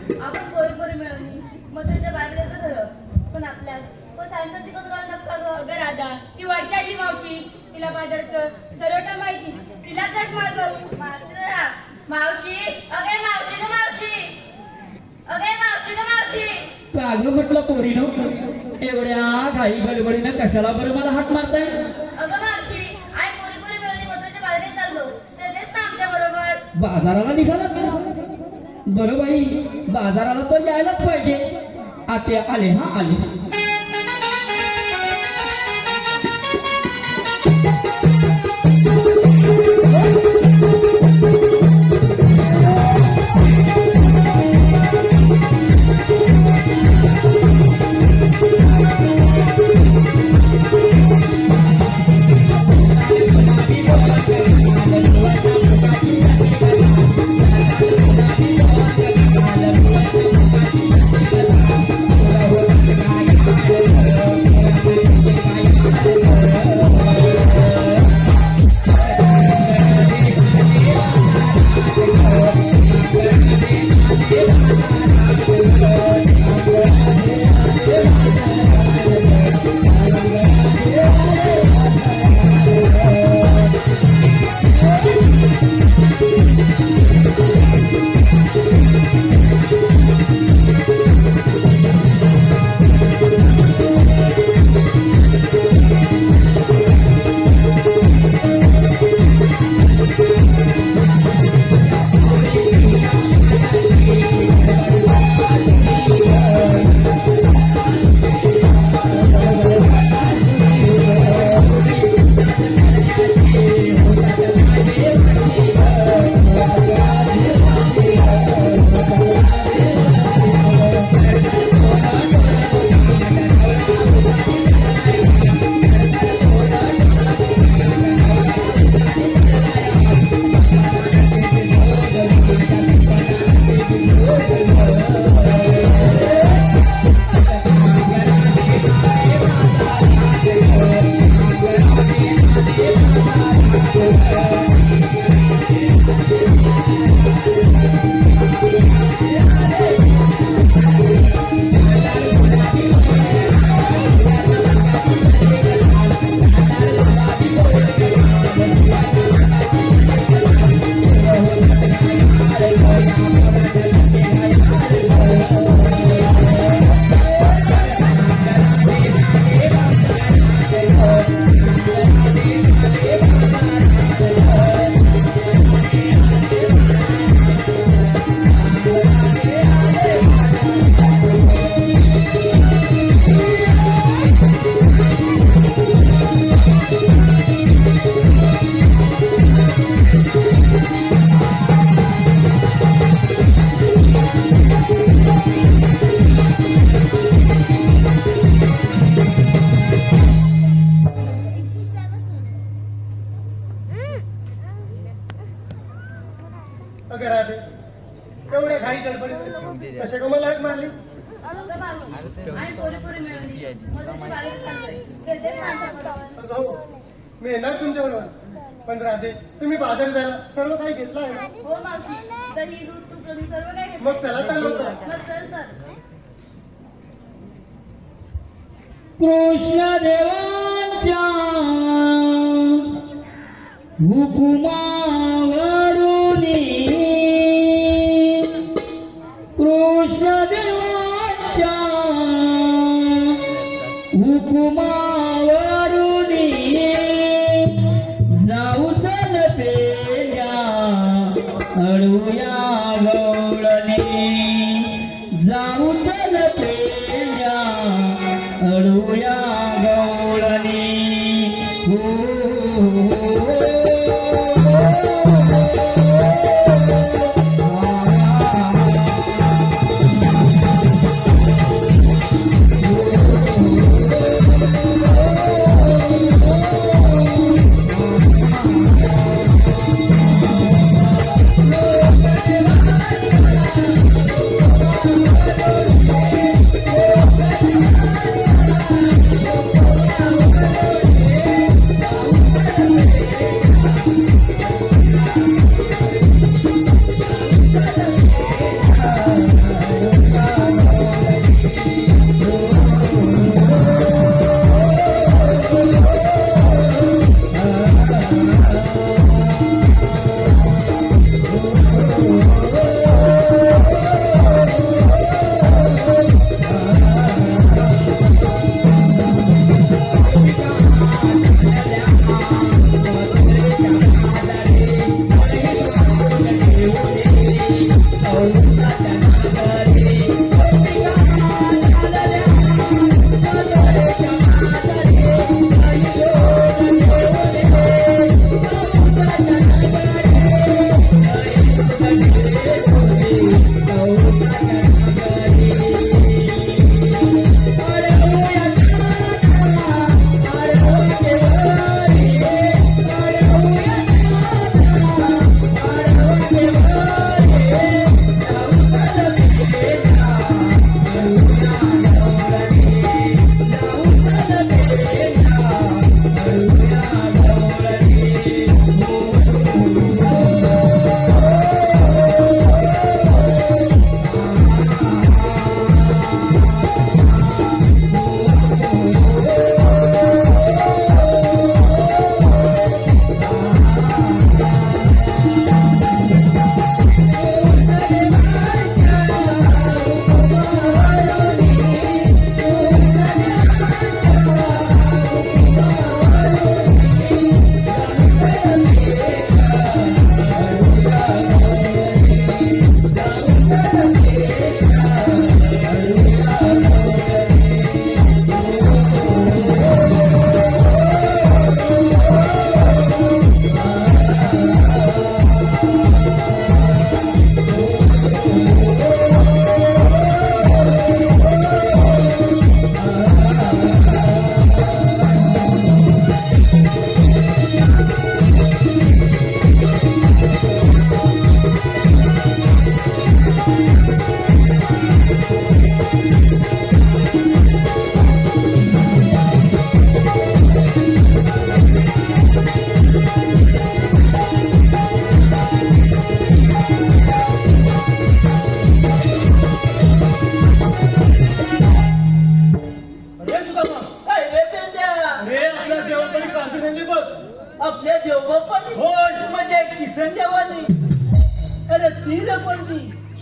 आपण पोरी पोरी मिळवली मग त्याच्या बाजूला खरं पण आपल्यात तो शांत तिकड राहू नका ग. अगं राधा ती वरच्याली मावशी तिला बाजारचं सरवटा माहिती तिला जट मार भाऊ मात्र मावशी अगे मावशी ग मावशी अगे मावशी ग मावशी काग म्हटलं पोरीनो एवढ्या घाई गडबडीनं कशाला बरं मला हाक मारताय? अगं मावशी आई पोरी पोरी मिळवली मग त्याच्या बाजूला चाललो तेच ना आमच्या बरोबर बाजाराला निघाला का? बरं बाई बाजाराला तर यायलाच पाहिजे. आत्या आले हा आले. अगं राधे एवढ्या घाई गडबडीत कशा का मला हाक मारली? अगं मावशी आई पोरी पोरी मिळवली मग त्याच्या बाजूला चाललोय तेच ना आमच्या बरोबर अगं हो मी येणार तुमच्याबरोबर पण राधे तुम्ही बाजार जायला सर्व काही घेतलं आहे ना? हो मावशी दही दूध तूप लोणी सर्व काय घेतलं. मग त्याला काय लवकर मग चल तर कृष्ण देवांच्या हुकुमावरून कृष्ण देवांच्या हुकुमावरून जाऊ चल पेल्या अळूया गवळणी जाऊ चल पेल्या अळूया गवळणी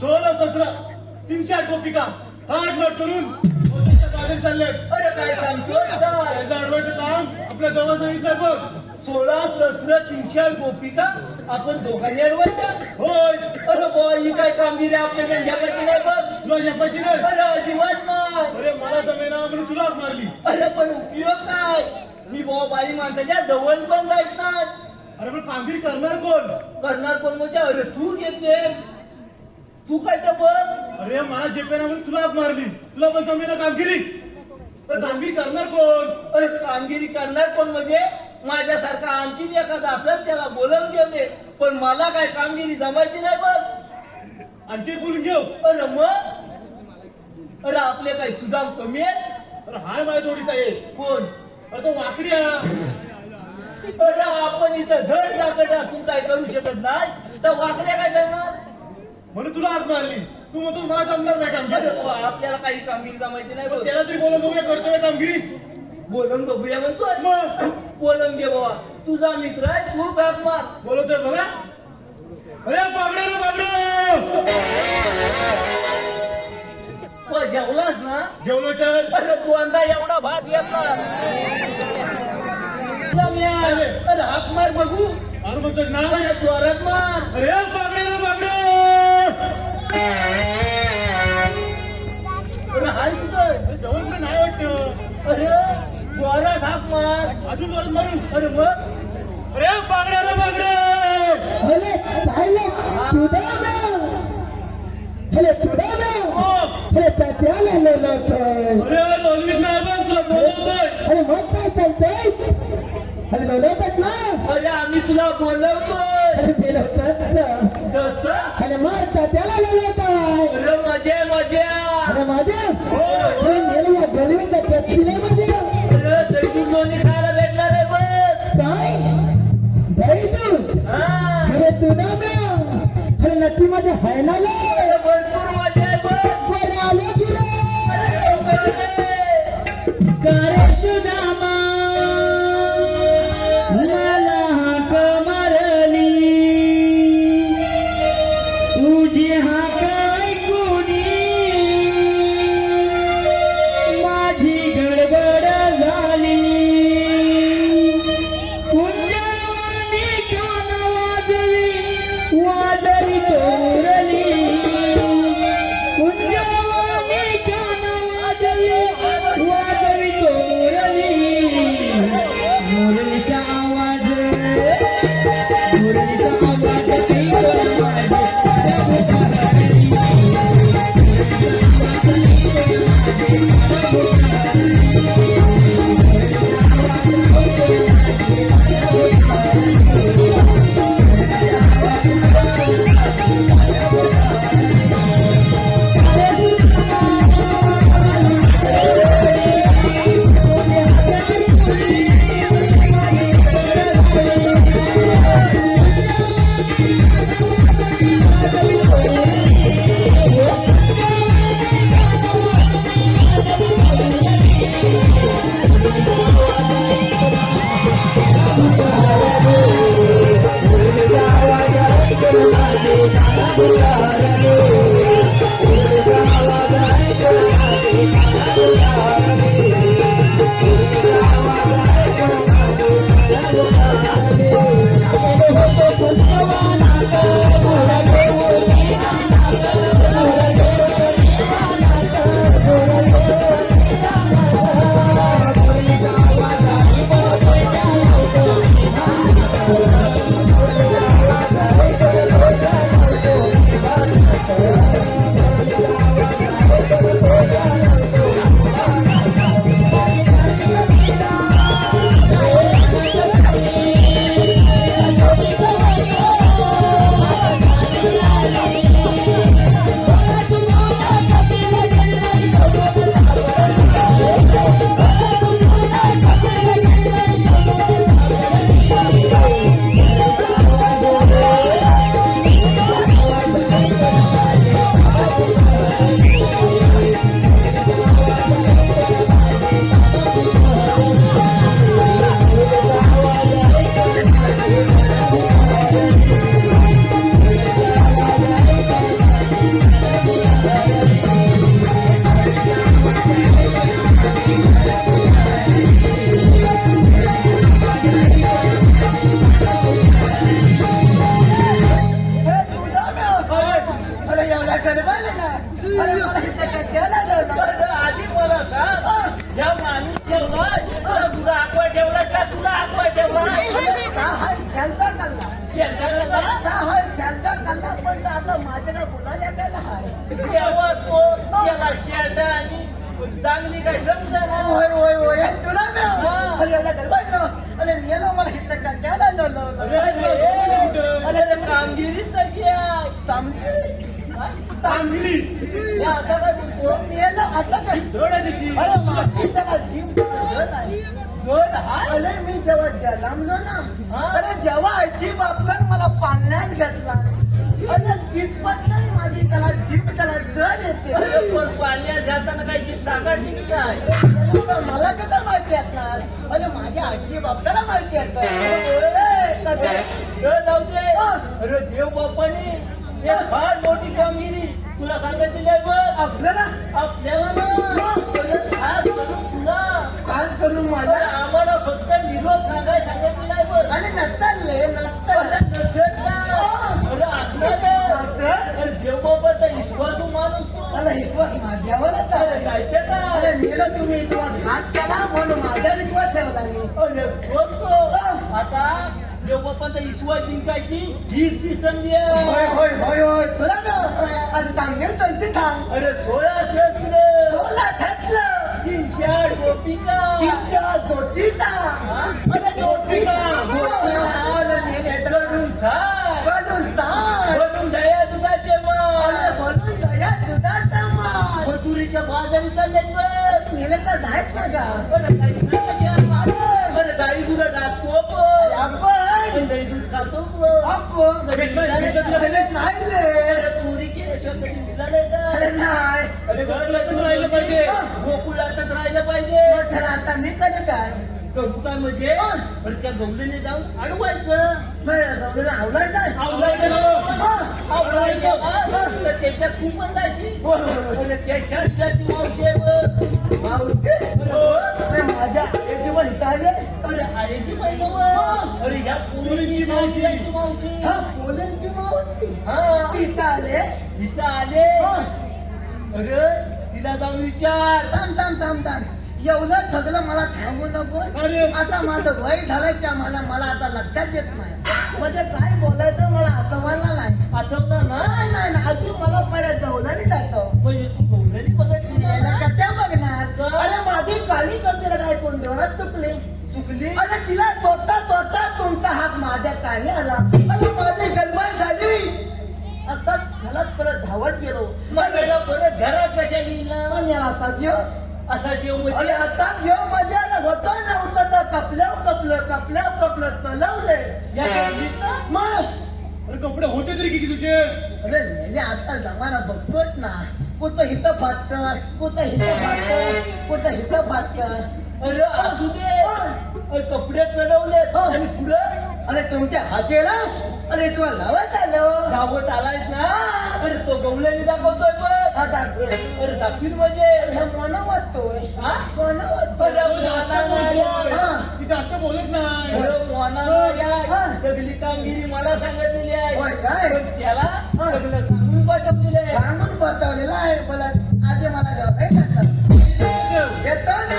16 17 300 गोपिका हात नोट करून मोत्याच्या बागेत चालले. अरे काय सांगतोय काय? त्याचं अडवायचं काम आपल्या जवळ सांगितलं बघ. 16 सहस्र 300 गोपिका आपण दोघांनी अडवायचं. होय अरे बुवा ही काय कामगिरी आपल्या त्यांच्याकडे नाही बघ. तुला जपायची नाही. अरे अजिबात नाही. अरे मला जमेना म्हणून तुलाच मारली. अरे पण उपयोग काय? मी बुवा बाई माणसाच्या जवळ पण जायत नाही. अरे पण कामगिरी करणार कोण? करणार कोण म्हणजे अरे तू घेते तू काय तर बघ. अरे मला जेपेना म्हणून तुलाच मारली. तुला पण जमेना कामगिरी. तर कामगिरी करणार कोण? अरे कामगिरी करणार कोण म्हणजे माझ्यासारखा आणखी एखादा असेल त्याला बोलवून घेते. पण मला काय कामगिरी जमायची नाही बघ. आणखी बोलून घेऊ. अरे मग अरे आपले काही सुदाम कमी आहे. अरे हाय माझ्या जोडीचा आहे. कोण? अरे तो वाकडी आहे. अरे आपण इथं धड जागड असून काय करू शकत नाही तर वाकड्या काय करणार? म्हणून तुला आज मारली. तू म्हणतो मला जमणार नाही अरे कामगिरी. बुवा, आपल्याला काही कामगिरी जमायची नाही पण बघ. त्याला तरी बोलून बघूया करतोय कामगिरी. बोलून बघूया म्हणतोय. मग बोलून घे बाबा तुझा मित्र आहे तू काक मार. बोलतोय बघा. अरे बागडे रे बागडे. तू जेवलास ना? जेवलो तर अरे तू अंदा एवढा भात घेतला. अरे हाक मार बघू. मारू म्हणतोय ना. अरे जोरात मार. अरे बागडे रे बागडे. अरे हाय कुठं? अरे जवळ पण नाही वाटत. अरे जोरात हाक मार. अजून जोरात मारू. अरे मग अरे बागडे रे बागडे. अरे पाहिलं तुझा नाव अरे तुझा नाव हो. अरे त्याला लोलवतोय अरे लोलवीत नाही बघ तुला बोलवतोय. अरे मग काय चालतंय अरे लोलवतात ना अरे आम्ही तुला बोलवतोय. अरे बोलवतात जसं अरे मारता त्याला लोलवताय अरे मजा मजा. अरे माझ्या अरे मेल्या गलवीला व्यक्तीने माझ्या अरे दैनिक लोणी खायला भेटणार आहे बघ. काय दही तू हा अरे तुझा नाव अरे नक्की माझ्या हाय ना लो अरे भरपूर मजा आहे बघ. अरे आलो की रे अरे लवकर ये. करे सुदामा मला हाक मारली तुझी हाक ऐकूनी माझी गडबड झाली कुंजवानी कान वाजवी वादळी तोरली कुंजवानी कान वाजवी वादळी तोरली अरे एवढा गडबडलेला अरे मला इथं कट्ट्याला जाऊ अरे आधी मला सांग या माणूस ठेवला तुला आकवा ठेवला का तुला आकवा ठेवला का हा खेळता कल्ला शेतात का हा खेळता कल्ला पण आता माझ्याला बोलायला गेला हाय तेव्हा तो त्याला शेरडा आणि चांगली काय समजा होय होय होय तुला मी अरे एवढा गडबडलो अरे मेलो मला इथं कट्ट्याला जाऊ अरे कामगिरी तशी आहे चांगली हे आता काय बोलतो मेलो आता काय अरे माझी त्याला जीव जोर हाय अरे मी जेव्हा जन्मलो ना अरे जेव्हा आजी बापन मला पाळण्यात घेतला अरे कितपत नाही माझी त्याला जीभ त्याला जड येते अरे पण पाण्यात जाताना काही ती ताकद नाही काय मला कसं माहिती असणार अरे माझ्या आजी बापल्याला माहिती जाऊ दे अरे देव बाप्पाने हे फार मोठी कामगिरी तुला सांगितलेली आहे बघ आपल्याला आपल्याला ना खास करून तुला खास करून अरे माझ्या आम्हाला फक्त निरोप सांगायला सांगितलेला आहे बघ आणि नसताले अरे नसेल का? अरे असणार आहे. अरे देव बाप्पाचा विश्वासू माणूस तू मला विश्वास माझ्यावरच अरे आहे जायचं का अरे मेलं तुम्ही विश्वास घात केला म्हणून माझा विश्वास ठेवला मी अरे बोलतो आता देव बाप्पाचा विश्वास जिंकायची हीच ती संधी आहे होय होय होय होय तुला आणि चांगली चलती थांब अरे 16 सहस्र तुला ठेटलं 300 गोपिका तिच्या जोतीचा अरे जोतीचा अरे मेले कडून थाय कडून तार कडून दया दुधाचे अरे मान म्हणून दया दुधाचा मान मथुरीच्या बाजारी चाललेत बघ मेले तर नाहीत ना गा अरे काही नाही अरे गाई गुरं टाकतो पण आपण दही दूध खातो पण आपण अरे नाही रे अरे चोरी केल्याशिवाय कधी मिळालंय का अरे नाही अरे घरलाच राहिलं पाहिजे गोकुळातच राहिलं पाहिजे तर आता मी कधी काय करू काय म्हणजे अरे त्या गवलीने जाऊन अडवायचं रवलेला आवडायचा आवडायचं ना? आवडायचं ना? तर त्याच्यात तू पण जायची अरे त्याच्यात जाती मावशी आहे बघ. मावशी अरे माझ्या जीवन हिताले अरे आईची महिना बघ. अरे ह्या पोरीची मावशी आहे ती मावशी हा पोलांची मावशी हा हिताले इथं आले अरे तिला जाऊन विचार थांब थांब थांब थांब एवढं सगळं मला थांबू नको आता माझं वय झालंय त्या मला आता लक्षात येत नाही म्हणजे काय बोलायचं मला आठवायला नाही आठवणार ना नाही नाही नाही, अजून मला पहिल्या जवळाने जातो म्हणजे तू गवलेली बघायची याला ना? कट्या बघणार अरे माझी काळी कपड्याला काय कोण देवळात चुकली चुकली अरे तिला स्वतः तुमचा हात माझ्या कानी आला अरे माझी गडबड झाली आता घरात परत धावत गेलो मग याला परत घरात कशा गेला पण या आता घेऊ असा जीव अरे म्हणजे आता घेऊ माझ्या होतं नव्हतं तर कपलं तलवले या गवलीत ना मग कपडे होते तरी किती तुझे अरे मेले आता जमाना बघतोच ना कुठं हिथं फाटतं कुठं हिथं फाटतं अरे असू दे अरे कपडे चढवलेत आणि पुढं अरे तुमच्या हातेला अरे तुला लावत आलं धावत आलायस ना अरे तो गवल्याने दाखवतोय बघ आता अरे दाखवीन म्हणजे हे मन वाटतोय हा? मन अरे मोनाला या. तिथे आता बोलत नाही अरे मोनाला या. सगळी कामगिरी मला सांगितलेली आहे होय काय? पण त्याला सगळं सांगून पाठवलेलं आहे सांगून बसवलेला आहे बोला आधी मला जेव्हा येतो ना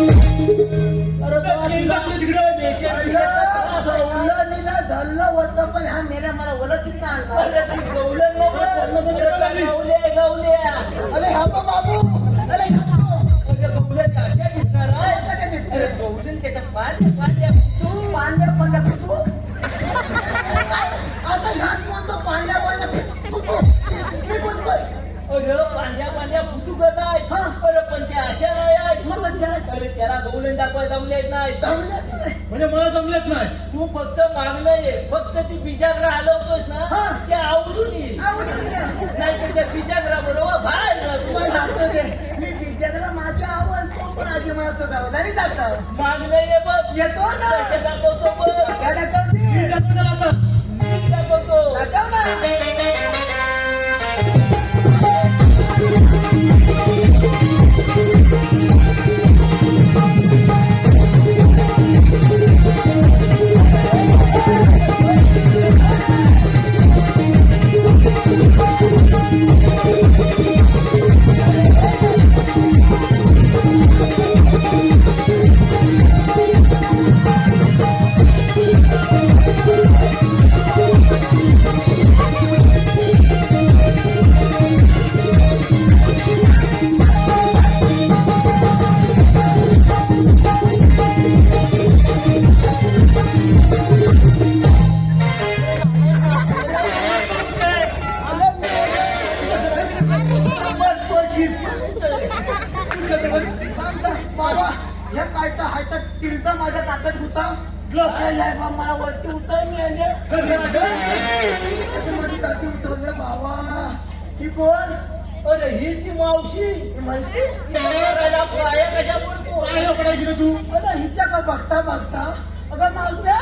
अरे बाबा, तुला उलनीला धरलं होतं पण हा मेल्या मला ओळखीत नाही आणला. अरे ती गवलं नको. अरे गवल्या अरे हा बा बाबू अरे हा बाबू. अरे गवल्या अशा दिसणार आहे अरे गवलं त्याच्या पांड्या तू पांड्या पडल्या तू आता ह्यात म्हणतो पांड्या पडल्या मी बोलतोय अरे पांड्या फुटू गत आहे अरे पण त्या अशा नाही आहेत अरे त्याला गवळण दाखवायला जमलेच नाही म्हणजे मला जमलेच नाही. तू फक्त मागणं ये, फक्त ती बिजागरा हलवतोस ना हा. त्या आवडून ये, नाही तर त्या बिजागरा बरोबर बाहेर राहतो. मी विद्यार्थ्याला माझी आवड पण आधी मारतो गावला जातो मागणं ये बघ, येतो ना. पैसे दाखवतो बघ, काय दाखवते? मी टाकून त्याला आता. मी दाखवतो. दाखव ना. बाबा हे काय तर हाय तर तिरत माझ्या ताकद होता मला वरती उतरली उतरले बाबा ही कोण? अरे ही ती मावशी म्हणते तिला पाया कशा पडतो. काय पडाय गेलं तू? अगं हिच्या का बघता बघता अगं मावते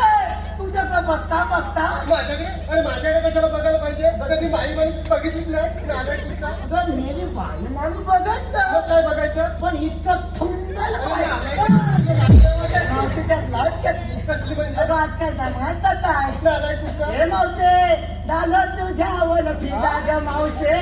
तुझ्या का बघता बघता माझ्याकडे? अरे माझ्याकडे कशाला बघायला पाहिजे? कधी बाई बाई बघितलीच नाही. नाटक दिसता. अगं मेरी बाई माणूस बघायचं मग काय बघायचं? पण इतकं थुंडल कसली म्हणजे? अगं आज काय जमायचं काय नालायक दिसता. हे मावसे झालं तुझ्यावर फिदा ग मावसे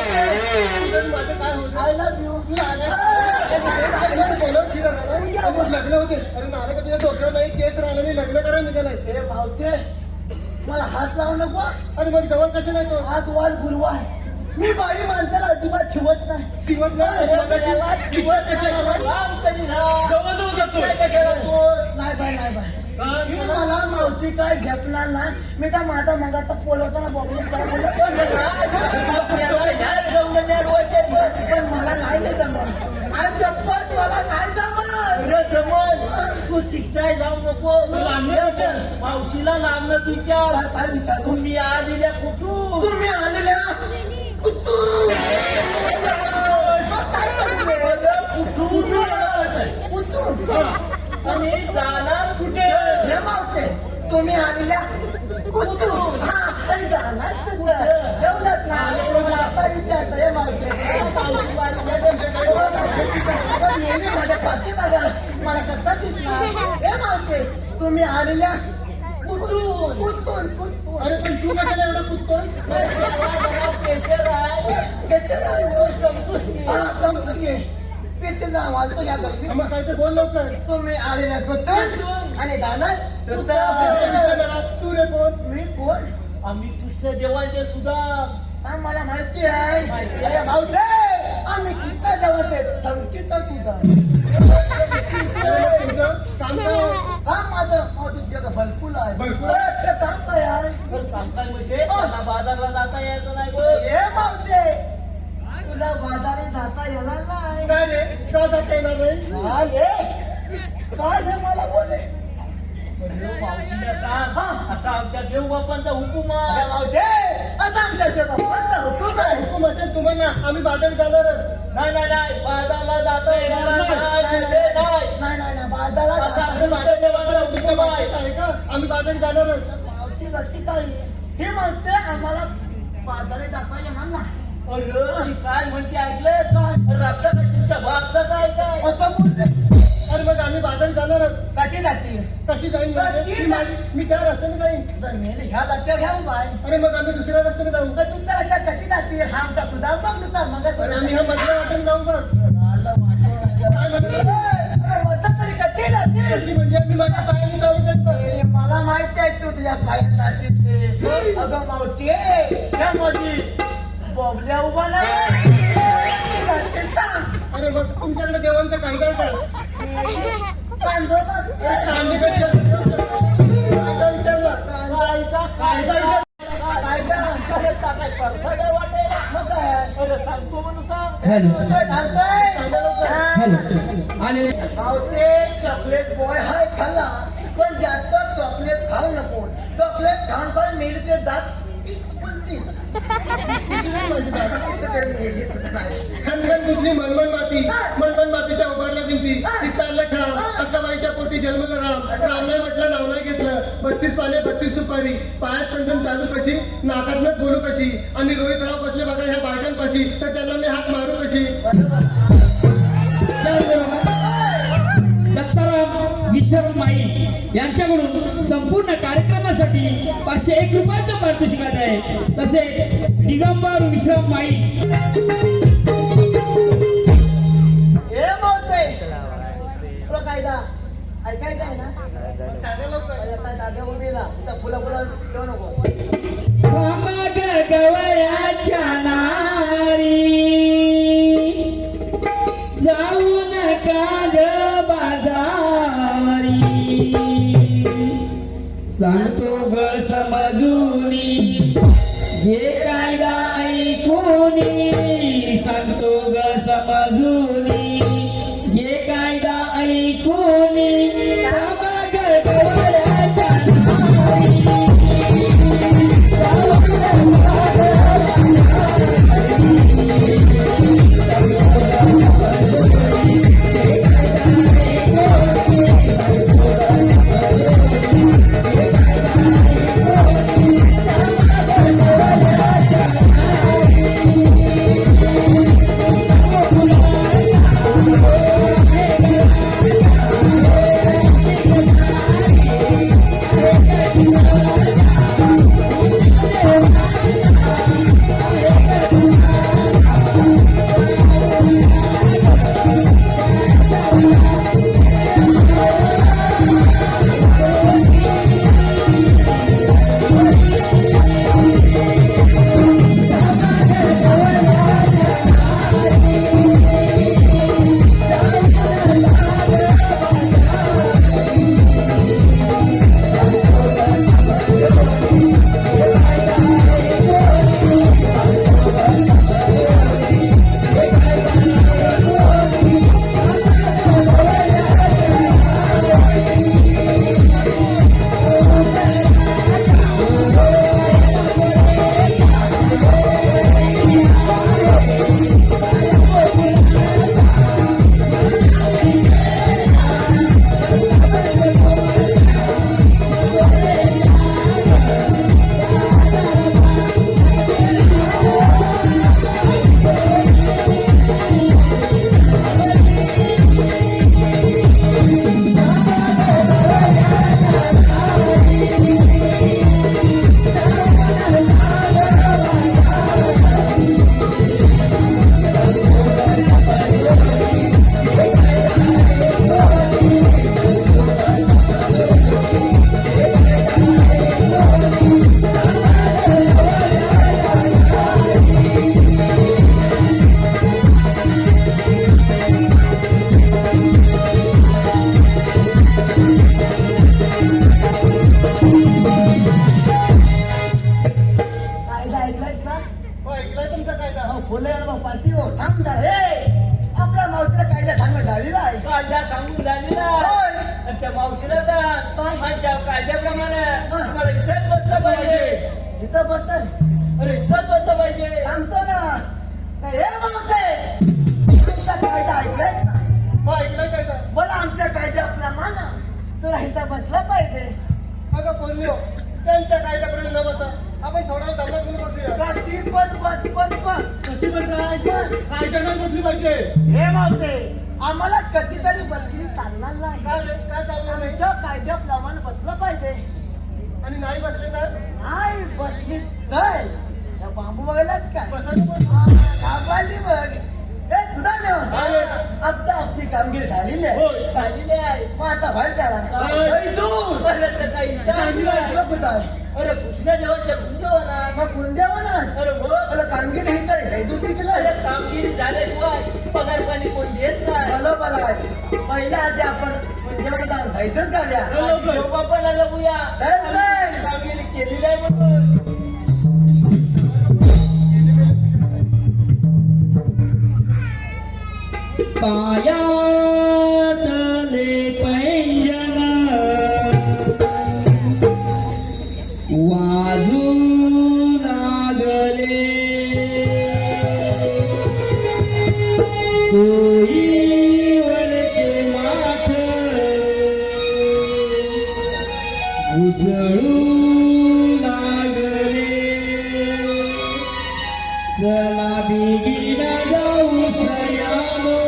माझं काय होतं? आय लव्ह यू लग्न होते. अरे नाला का तुझ्या डोक्यावर नाही, केस राहिला नाही, लग्न करायला निघालाय. हे भावते मला हात लावू नको अरे मग जवळ कसं नाही तो? हात वाल गुरुवा आहे मी बाई माणसाला अजिबात ठेवत नाही शिवत नाही. शिवत कशाला? काम कधी झाला? जवळ जाऊ शकतो. काय कशाला बोल? नाही बाई नाही बाई हा, मी मला मावती काय झेपणार नाही मी त्या माझा मगाचा पोलवताना बघून आपल्याला ह्या गवळण्यावर वळते बघ. पण मला नाही जमत आज जप्पत मला नाही जमत तुला जमल, तू चिकटाय जाऊ नको. मावशीला लांबणं विचार. काय विचारू तुम्ही आलेल्या कुठून? तुम्ही आलेल्या कुठून आणि जाणार कुठे? हे मावते तुम्ही आलेल्या कुठून हा आणि जाणार कुठं? एवढंच ना मला आता विचारतं हे मावते नेहमी माझ्या पाठी बघा मला कसं दिसणार हे मावते तुम्ही आलेल्या कुठून कुठून कुठून अरे पण तू कशाला एवढं कुदतोय? प्रेशर आहे. त्याच्याला समजून घे. समजून घे पेटला वाजतो या गर्दीत. मग काय ते बोल लवकर. तुम्ही आलेल्या कुठून आणि जाणार तू रे कोण? मी कोण आम्ही कृष्ण देवांचे सुद्धा हा, मला माहिती आहे माहिती अरे भाऊसे आम्ही किती जवळ धमकीचा तुझा तुमचं काम काय? हा माझं जग भरपूर आहे भरपूर अरे, ते काम काय आहे कामकाज म्हणजे मला बाजारला जाता यायचं नाही बघ. हे भाऊसे तुला बाजारी जाता येणार नाही काय रे? का जाता येणार नाही? हा, ये. काय हे मला बोले मावशीला सांग, असा आमच्या देवबापांचा हुकूम अरे आहे. भाऊसे आता आमच्या जगात हुकूम आहे हुकूम असेल तुम्हाला, आम्ही बाजार जाणारच. नाही नाही नाही बाजारला जाता येणार नाही. नाही नाही नाही बाजारात आता कृष्ण देवाचा हुकूम आहे. आहे का? आम्ही बाजार जाणारच. पावती गट्टी काय हे म्हणते आम्हाला बाजारात दाखवा येणार ना अरे ही काय म्हणते ऐकलं काय? रस्ता काय तुमच्या बापचा काय काय? आता बोलते अरे मग आम्ही बाजार जाणारच. गट्टी जाती कशी जाईन म्हणजे? मी त्या रस्त्याने जाईन. जर मेले ह्या गट्ट्या घ्या बाय अरे मग आम्ही दुसऱ्या रस्त्याने जाऊ. तर तुमच्या गट्ट्या गट्टी जाती हा आमचा तुझा मग तुझा मग अरे आम्ही ह्या मधल्या वाटेने जाऊ बघ. काय म्हणतो? तरी गट्टी जाती कशी म्हणजे? मी माझ्या पायाने चालू जातो. मला माहिती आहे तू तुझ्या पायात जाती ते अगं मावती हे मोठी बोबल्या उभा नाही अरे मग तुमच्याकडे देवांचं काय काय काय कांदो का? कांदे कसे असतात? कांदा विचारला. कायदा कायदा कायदा काय टाकाय परसाड्या वाटेल मग काय? अरे सांगतो म्हणून सांग हॅलो काय सांगताय? हा. हॅलो आले अहो, ते चॉकलेट बॉय हाय खाल्ला पण जास्त चॉकलेट खाऊ नको. चॉकलेट खाऊन पण मिळते दात फुलतील. खनखन दुधली मनमन मातीच्या उभारल्या भिंती ती चाललं ठाम अक्काबाईच्या पोटी जन्मलं राम राम नाही म्हटलं नाव नाही घेतलं 32 पाने 32 सुपारी पायात पंचन चालू कशी नाकातनं बोलू कशी आणि रोहितराव बसले बघा ह्या बायकांपाशी तर त्यांना मी हात मारू कशी. दत्ताराम विश्राम माई यांच्याकडून संपूर्ण कार्यक्रमासाठी 501 रुपयाचं पारितोषिक आहे. तसे दिगंबर विश्राम माई हे बोलते तो कायदा ऐकायचा आहे ना? साध्या लवकर काय जागा उभी ना फुला फुला देऊ नको. खांबाग गवयाच्या नारी जाऊ नका ग बाजारी सांगतो ग समजूनी जे कायदा ऐकूनी सांगतो ग समजूनी जे कायदा ऐकूनी खांबाग गवयाच्या नारी कायदा ऐकलाय का? हो ऐकलाय तुमचा कायदा अहो, फुले पाठी हो थांब ना हे आपल्या मावशीला कायदा सांगणं झालेला आहे. कायदा सांगून झालेला होय. आणि त्या मावशीला माझ्या कायद्याप्रमाणे तुम्हाला इथंच बसलं पाहिजे. इथं बसत अरे इथंच बसलं पाहिजे. सांगतो ना नाही, हे बोलते तुमचा कायदा ऐकलाय ना? हो ऐकलाय कायदा मला आमच्या कायद्याप्रमाणे तुला इथं बसलं पाहिजे. अगं बोलली हो त्यांच्या कायद्यापर्यंत न बसा आपण थोडा दमला घेऊन बसूया काठी बस. कशी पण कायद्यानं बसली पाहिजे. हे मावते आम्हाला कधीतरी बसली चालणार नाही. काय चाललं नाही आमच्या कायद्याप्रमाणे बसलं पाहिजे. आणि नाही बसले तर नाही बसली तर त्या बांबू बघायलाच काय बसायला पण थांबायची बघ. हे सुद्धा अरे. आता आपली कामगिरी झालेली आहे. होय झालेले आहे. मग आता बाहेर काय? त्याला अरे तर काही इच्छा नाही. तुला कुठं आहे? अरे कृष्ण देवाच्या कुंजवाना मग कुंद्यावा ना अरे हो कामगिरी हे काय हे दुधी केलं अरे कामगिरी झाल्याशिवाय पगार पाणी कोण येत नाही. बरोबर आहे. पहिल्या आधी आपण उद्योगदार व्हायचंच गाड्या. बापाला बघूया चल. कामगिरी केली नाही म्हणून. पायातले पैंजन वाजू लागले सोयीवरचे माथ उजळू लागले चला बिगीन जाऊ सयानो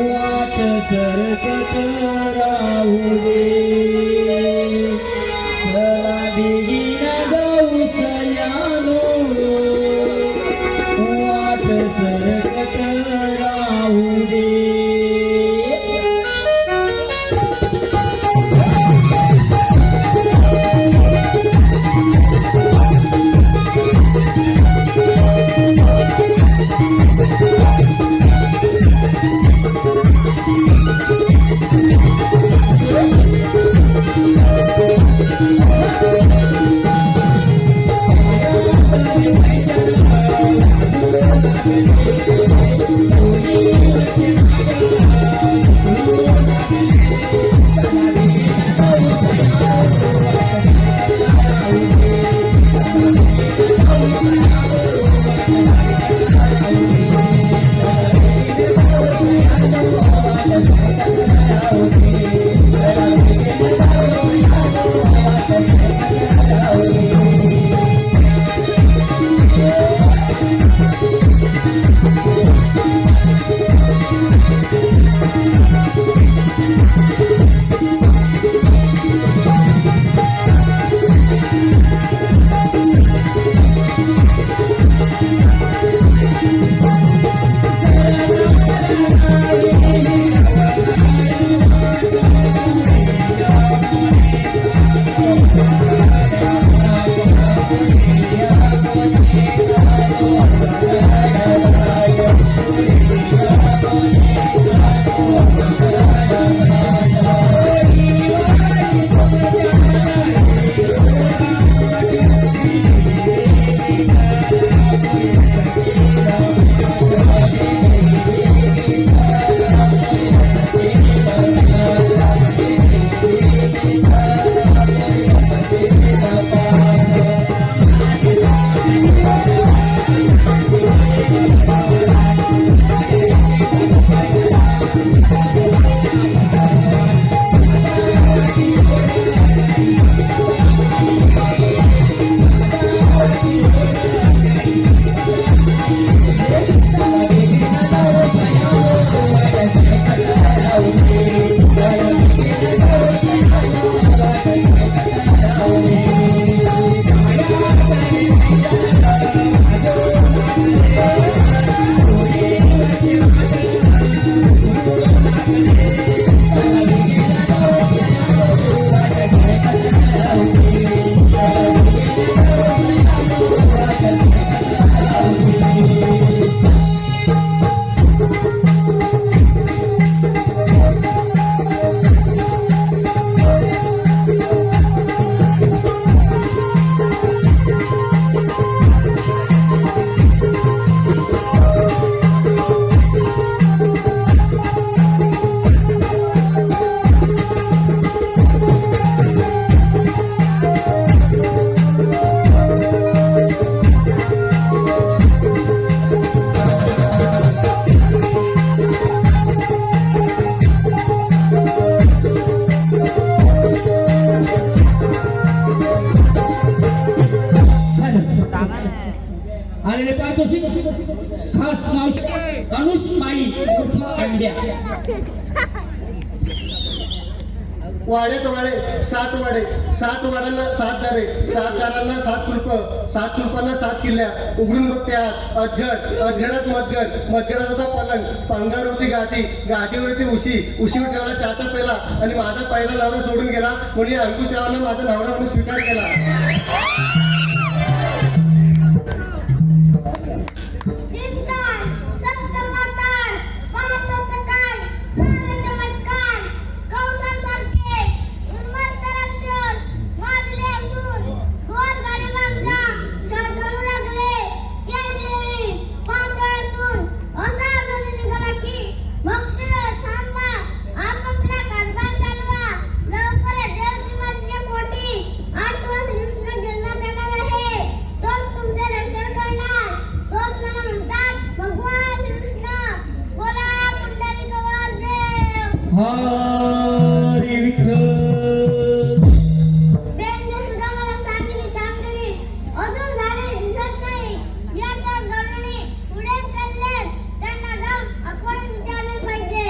वाट सरकत राहू दे चला बिगीन जाऊ सयानो वाट सरकत राहू दे. आलेले पारितोषिक खास मावशी अनुष माई अंड्या. वाड्यात वाडे 7 वाडे 7 वाड्यांना 7 दारे 7 दारांना 7 कुलप 7 कुलपांना 7 किल्ल्या उघडून बघते आत अधघरात मधघरात होता पलंग पंगार होती गाठीवर होती उशीवर ठेवला त्याचा पहिला आणि माझा पहिला नवरा सोडून गेला म्हणून अंकुशरावांना माझा नवरा म्हणून स्वीकार केला. Did not. हरी विठ्ठल. बेंदे सुद्धा मला सांगली अजून झाले दिसत नाही. या त्या गरुणी पुढे चालले, त्यांना जाऊन आपण विचारले पाहिजे.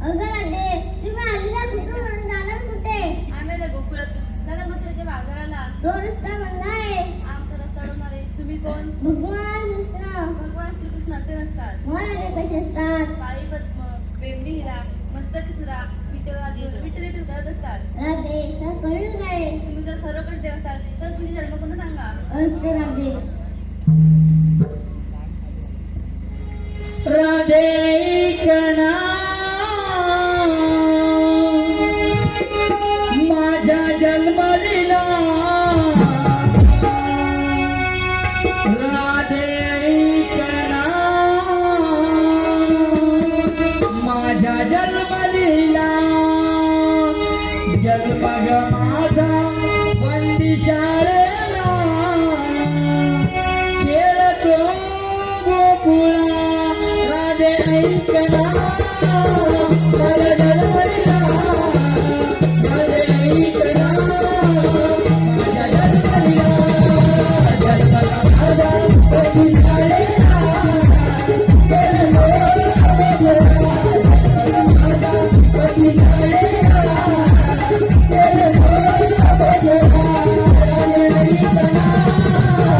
अगं राधे, तुम्ही आलेला कुठून म्हणून जाणार कुठे? आम्ही त्या गोकुळातून नगरमंत्रीच्या बाजाराला. तो रस्ता बंद आहे. आमचा रस्ता अडवणार आहे. तुम्ही कोण? भगवान कृष्ण. भगवान श्रीकृष्ण असे नसतात. म्हणाले कसे असतात? पायी पद्म, बेंबी हिरा, मस्तकी तुरा, विठ्ठल करत असतात. राधे, तर कळलं काय? तुम्ही जर खरोखर देव असाल तर तुमची जन्म कोण सांगा. अर्थ राधे. राधे कना माझ्या जन्मदिना. राधे कना माझ्या जन्मदिना. जन्म ग माझा बंदी शाळेला खेळतो गोकुळा. राधे ऐकना माझ्या जन्मदिना. राधे ऐकना माझ्या जन्मदिना. जन्म ग माझा बंदी शाळेला खेळतो गोकुळा. बंदी शाळेला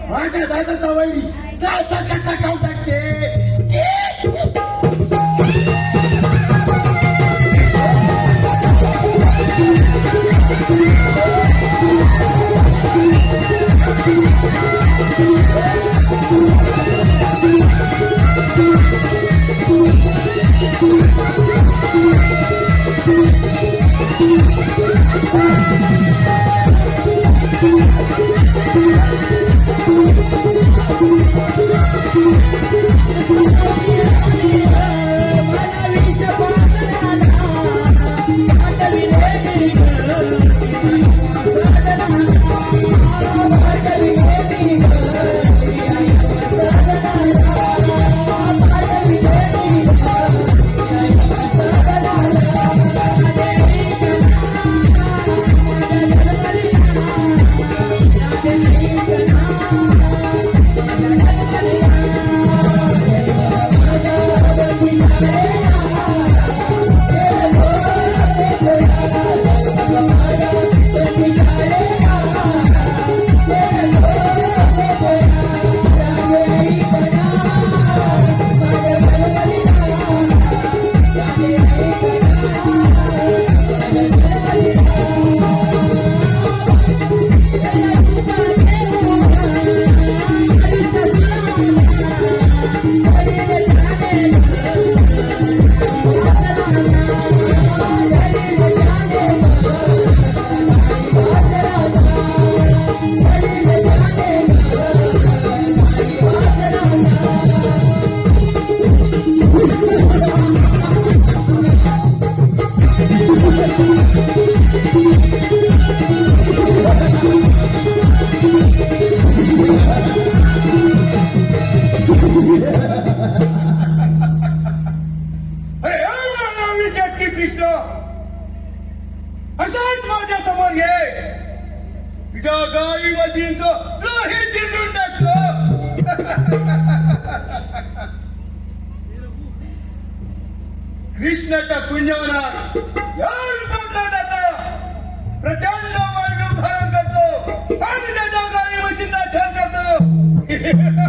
माझ्या दादा जावई जाता कट्टा खाऊन टाकते. कृष्ण असाच माझ्या समोर ये. तुझ्या गाई म्हशींचं तुलाही चिरून टाकतो. कृष्णाच्या कुंजवनात प्रचंड वर्ग धारण करतो आणि Thank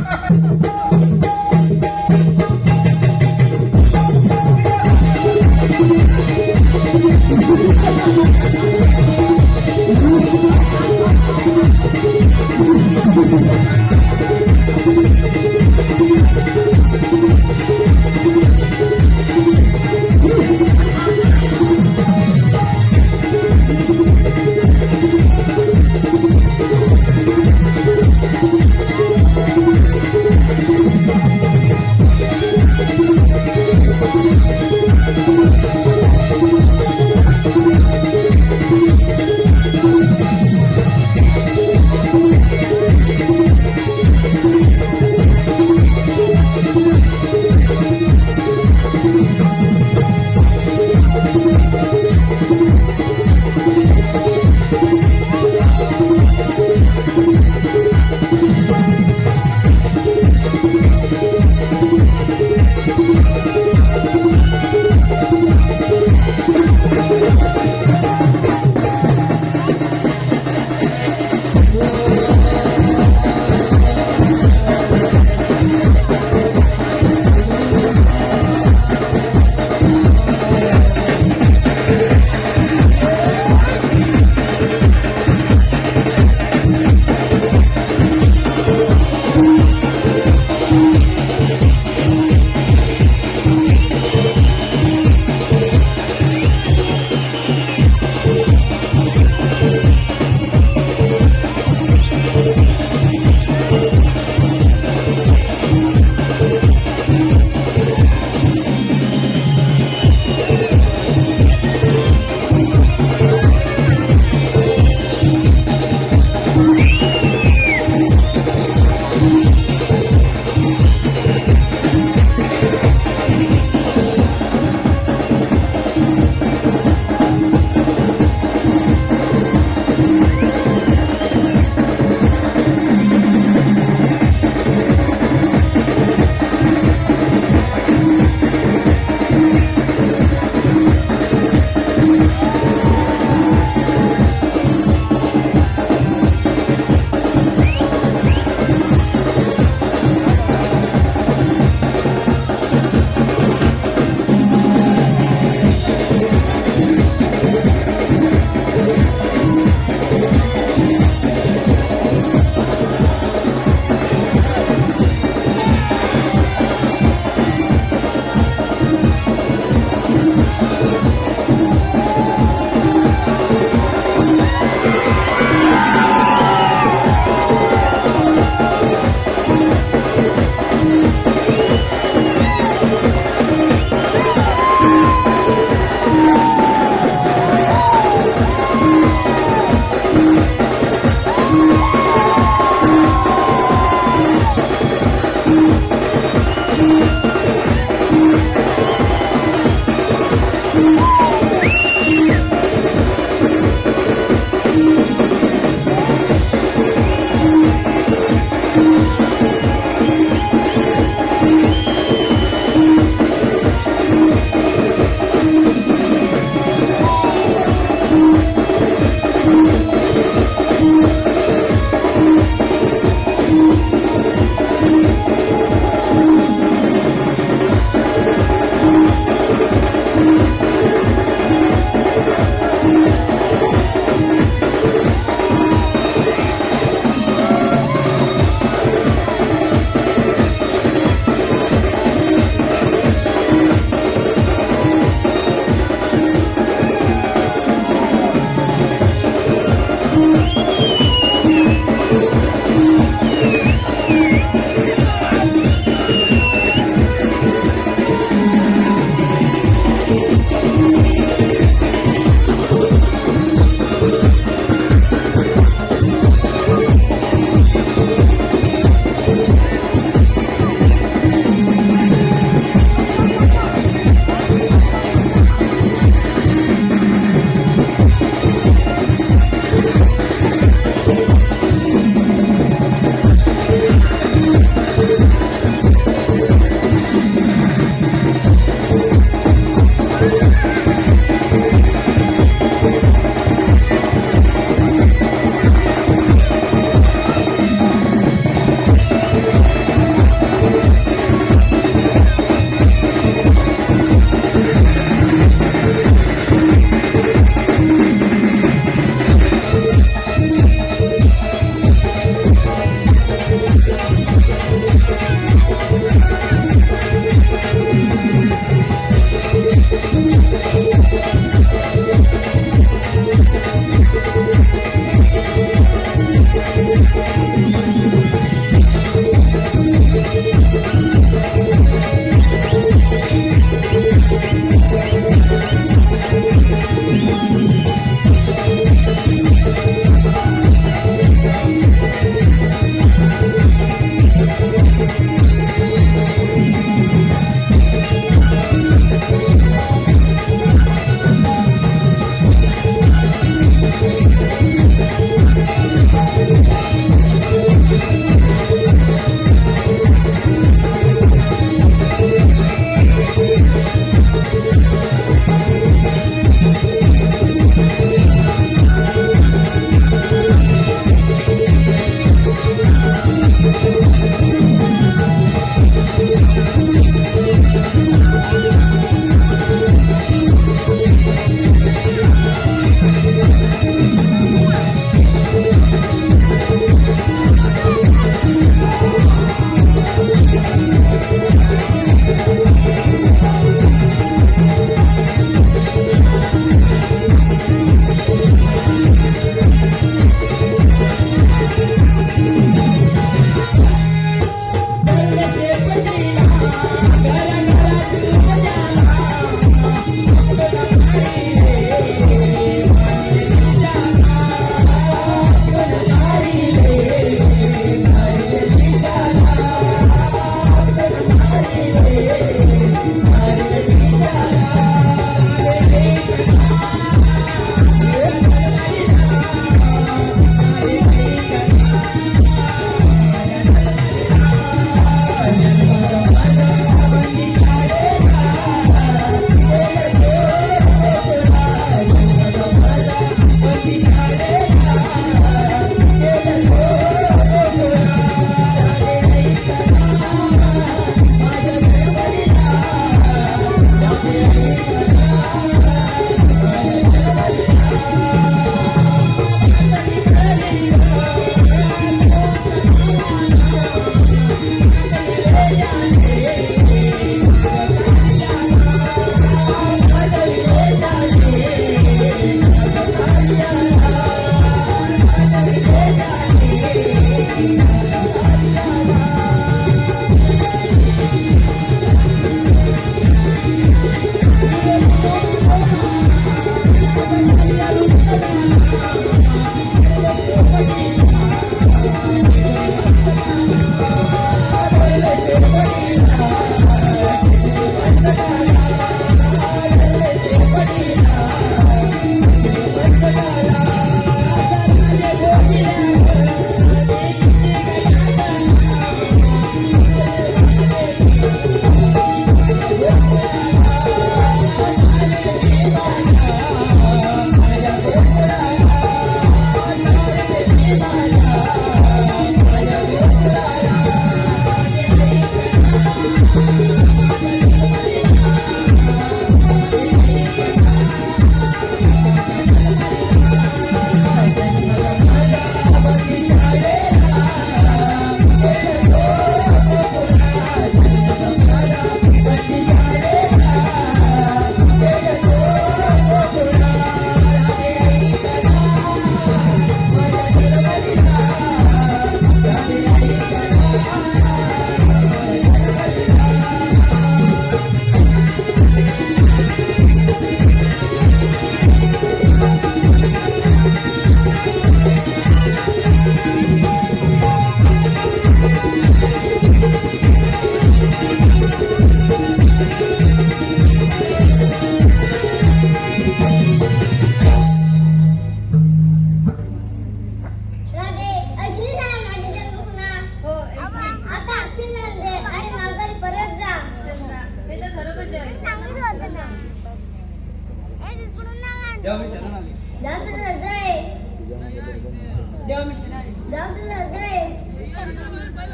देवा मिशनरी जाऊ दे हृदय.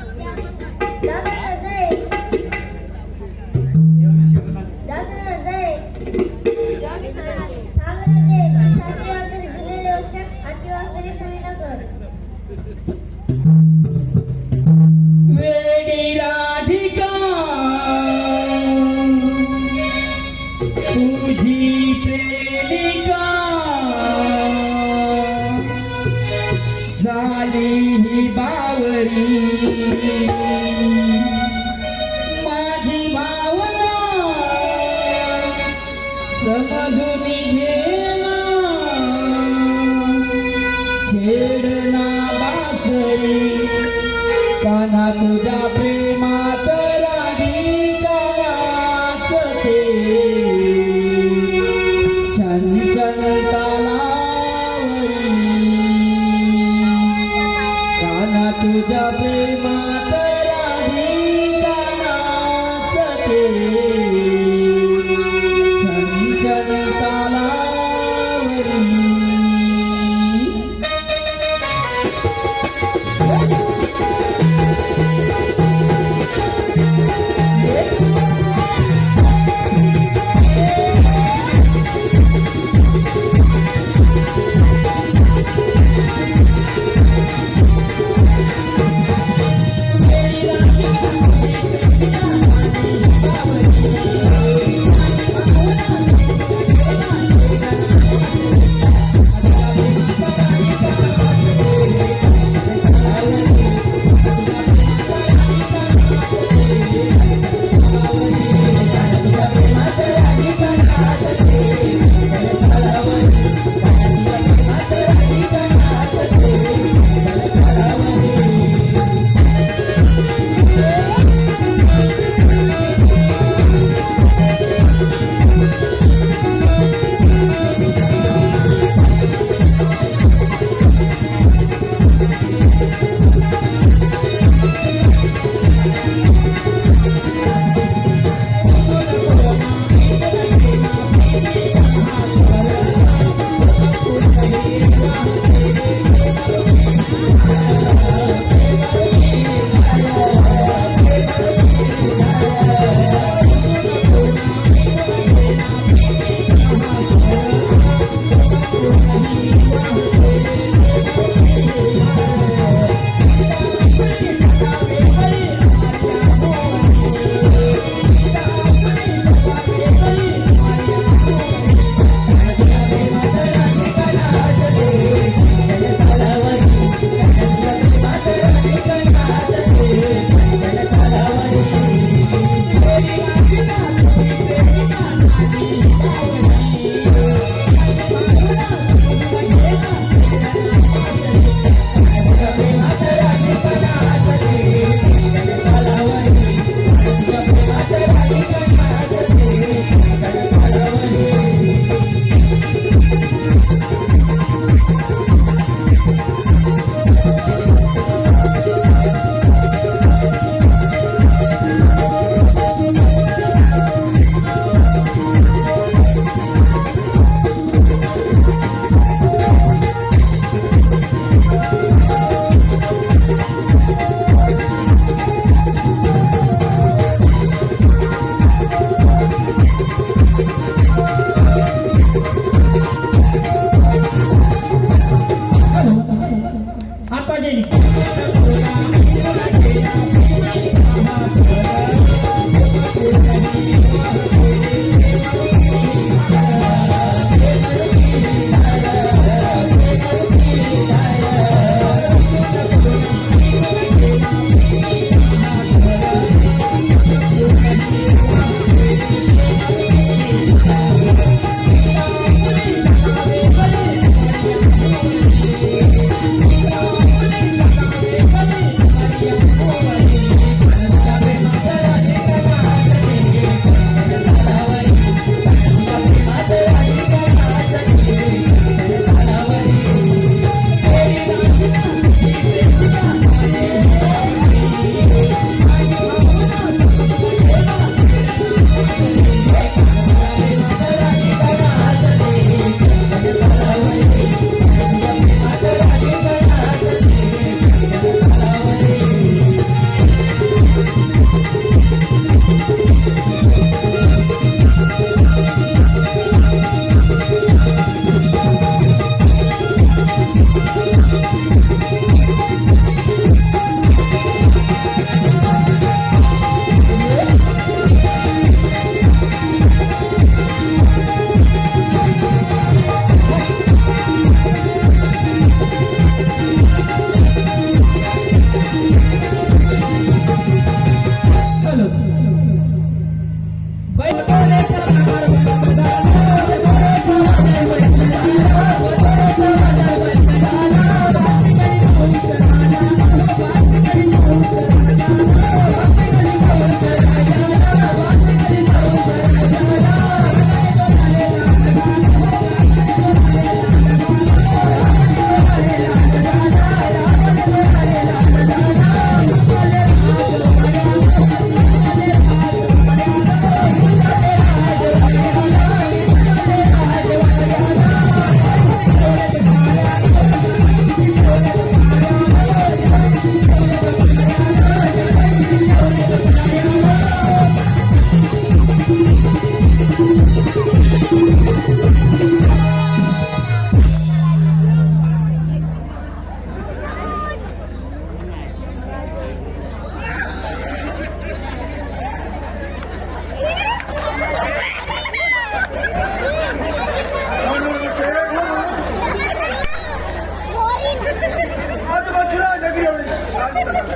जाऊ दे हृदय. जाऊ दे हृदय. सांग हृदय. 7 वाजता दिलेले वचन 8 वाजता पूर्ण कर. वेडी राधिका तुझी प्रेमिका झाली ही बावरी माझी भावना समजून घेना छेडना बासरी काना तुझ्या प्रेमात राधिकाच ते चंचल तालावरी काना तुझ्या प्रेमात राधिकाच ते चंचल तालावरी.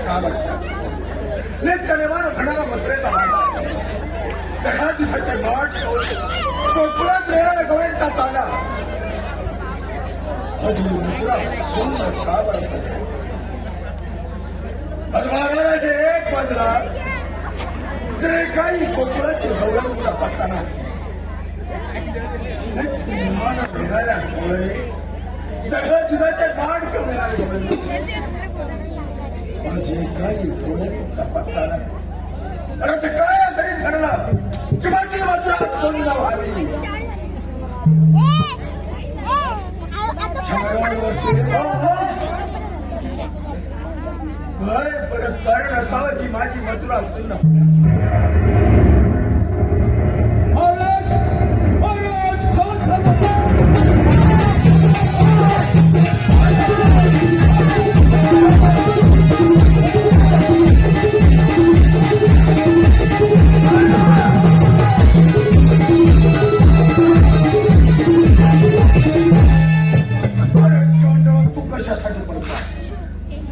काम नेत्याने घडाला मथुरेचा वाटा दहा दिवसाचे माठ कोकणात मिळाला गवळीचा तांडा अजून मथुरा सुंदर का बरं एक पंधरा तरी काही कोकणाचे गौरवचा पत्ता नाही दहा दिवसाचे माठ घेऊन येणारे माझे काही थोड्याचा पत्ता नाही अरे ते काय तरी घडलं की माझी मथुरा सुंदर व्हावी परत कारण असावं की माझी मथुरा सुंदर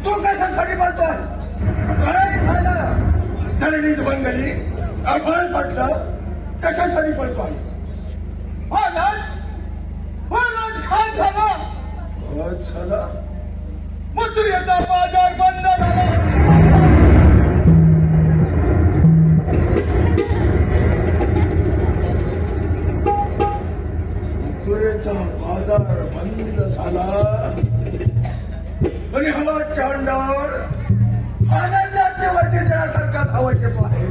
तू कशासाठी बोलतोय काय झालं धरणीत बंगली अफळ पटलं कशासाठी बोलतोय झाला मथुरेचा बाजार बंद झाला मथुरेचा बाजार बंद झाला आणि हवा चांडावर आनंदाचे वरती देण्यासारखा धावत येतो आहे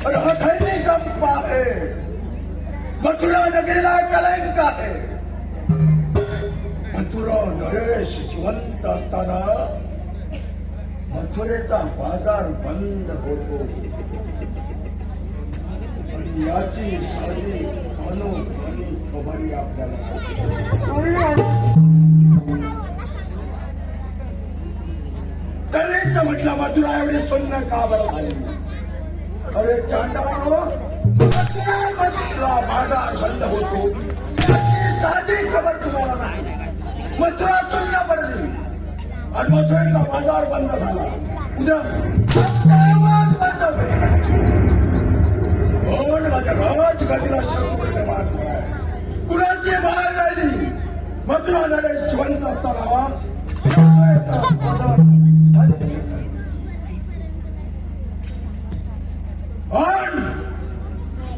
आणि हा धरणी कंप आहे मथुरा नगरीला कलंक आहे मथुरा नरेश जिवंत असताना मथुरेचा बाजार बंद होतो आणि याची साधी अनोखी खबरी आपल्याला तरीच म्हटलं मथुरा एवढी सुंदर का बरं झाली अरे चांडाळो मथुरा बाजार बंद होतो याची साधी खबर तुम्हाला नाही मथुरा सुंदर पडली आणि मथुरेचा बाजार बंद झाला उद्या बंद होईल कोण माझ्या राजगतीला शत्रू निर्माण कराय कुणाची बाहेर राहिली मथुरा नरेश जिवंत असताना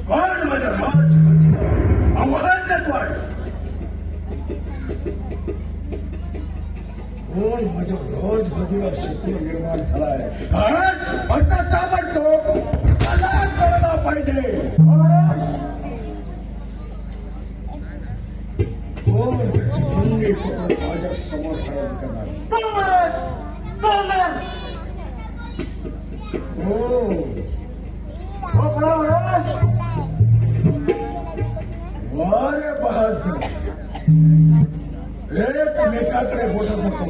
कोण माझ्या राजगतीला आव्हान वाढ कोण माझ्या राजगतीला शत्रू निर्माण झालाय आज आता ताबडतोब मला करायला पाहिजे कोण माझ्या समोर हरण करणार वारे बहादूर एकमेकाकडे बोलत होतो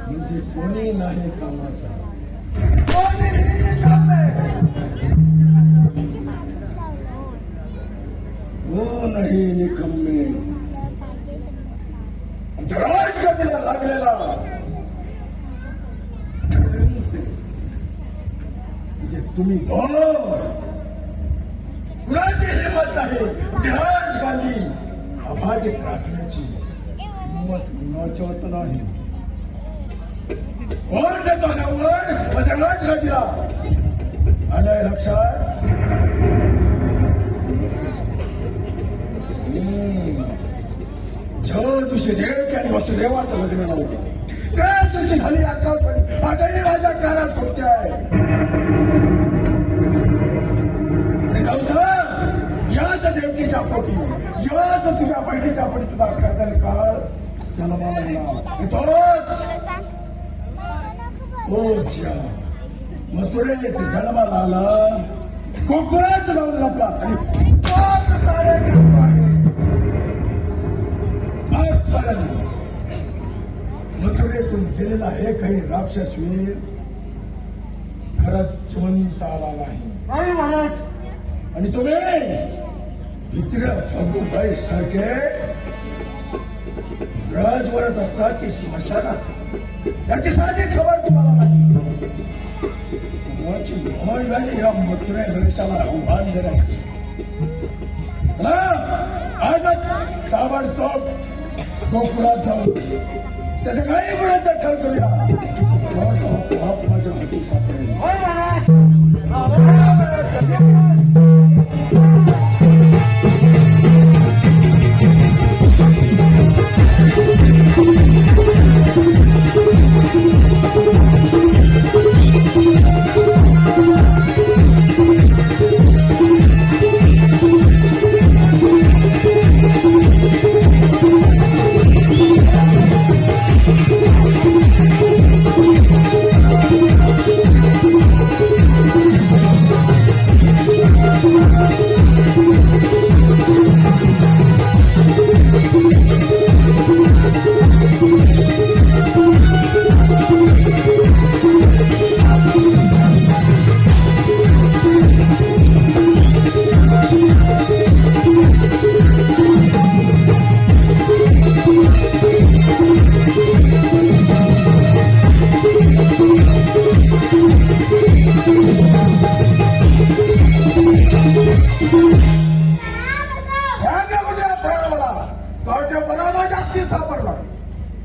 म्हणजे कोणी नाही कामाचा कोणही निकम्मे राजगतीला लागलेला म्हणजे तुम्ही कुणाची हिंमत नाही राज गांधी अभाग्य प्रार्थनेची हिंमत कुणाची होत नाही कोण देतो नव्वद माझ्या राजगादीला आलंय लक्षात ज्या दिवशी देवकी आणि वसुदेवाचं लग्न नव्हतं त्याच दिवशी झाली आकाशवाणी आदरणीय राजा कारात होते आहे आणि गौसा याच देवकीच्या पोटी याच तुझ्या बहिणीच्या पोटी तुझा कर्दल काळ जन्माला येणार तोच मथुरेत जन्माला आला कोकणात जाऊन लपला आणि तोच कार्यक्रम आहे मथुरेतून गेलेला एकही राक्षसवीर खरंच जिवंत आला नाही महाराज आणि तुम्ही इकडे फगुबाई सारखे राजवरत असतात की स्मशानात याची साधी खबर तुम्हाला नाही. मोची मोय झाली या मथुरे नरेशाला उभारले नाही. आजच ताबडतोब गोकुळात जाऊन त्याच्या काही गुणांचा छळ करूया. माझ्या हाती सापडेल.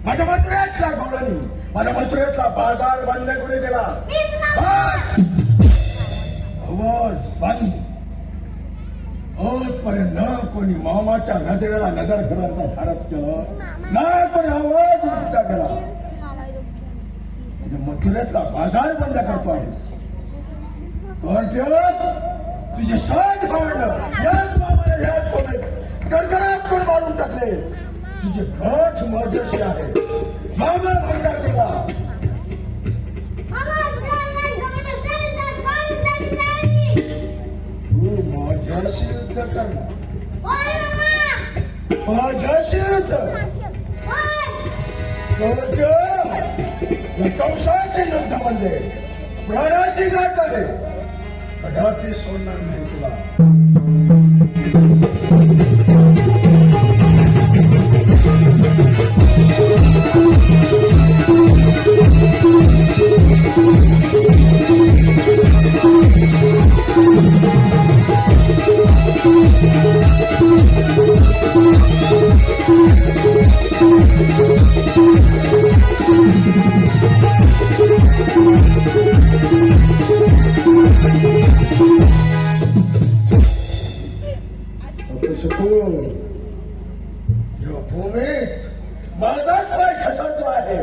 माझ्या मथुरेतला घोडणी माझ्या मथुरेतला बाजार बंद कुठे गेला? आवाज बंद. आजपर्यंत न कोणी मामाच्या नजरेला नजर घालायचा धाडस केलं, ना कोणी आवाज उंचा केला. मथुरेतला बाजार बंद करतो आहेस. तुझे सहज भांडण याच मामाने याच कोणी कडकडाट करून मारून टाकले. तुझे गाठ माझ्याशी आहे. मामा बंद केला. तू माझ्याशी युद्ध करणार. माझ्याशी युद्ध कंसाच्या युद्धामध्ये प्राणाशी गाठ आहे. कदापि सोडणार नाही तुला. भूमीत माझाच पाय खसडतो आहे.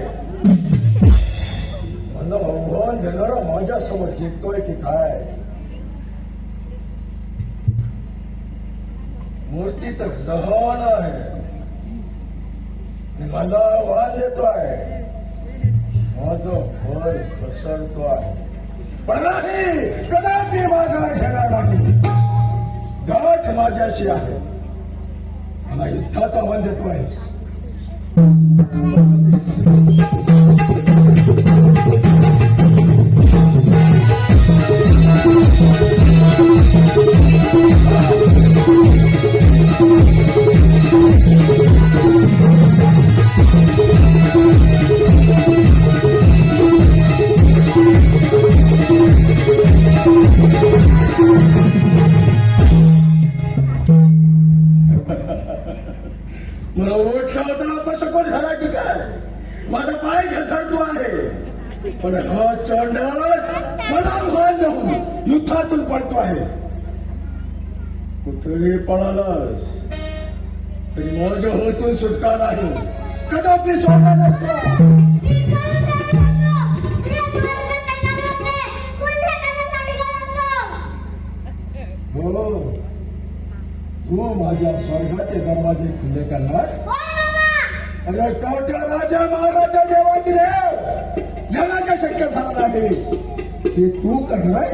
मला आव्हान देणारा माझ्यासमोर जिंकतोय की काय? मूर्ती तर लहान आहे आणि मला आव्हान देतोय. माझं पाय खसडतो आहे, पण नाही, कदापि माघार घेणार नाही. गाठ माझ्याशी आहे. मला युद्धाचा आव्हान देतोय. मला ओळखला होता अपशकुन झाला की काय? माझा पाय घसरतो आहे, पण हा चंडाळ मला आव्हान देऊन युद्धातून पडतो आहे. कुठेही पळालास तरी माझ्या हातून सुटका नाही. कदापि सोडणार नाही. हो, तू माझ्या स्वर्गाचे दरवाजे खुले करणार. अरे कवट्या राजा महाराजा देवाची देव याला काय शक्य झालं नाही ते तू करणार.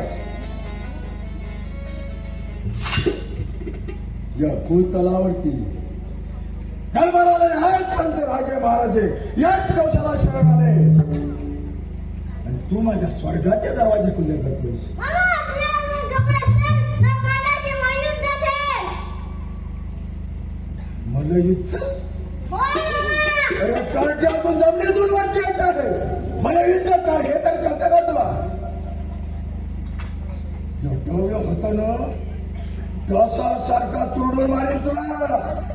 या भूतलावरती धर्मराजे आजपर्यंत राजे महाराजे याच कवशाला शरण आले आणि तू माझ्या स्वर्गाचे दरवाजे खुले करतोस. मला युद्ध? अरे काट्यातून जमिनीतून वरती येत आहे. होतं ना तसा सारखा तुडून मारेल तुला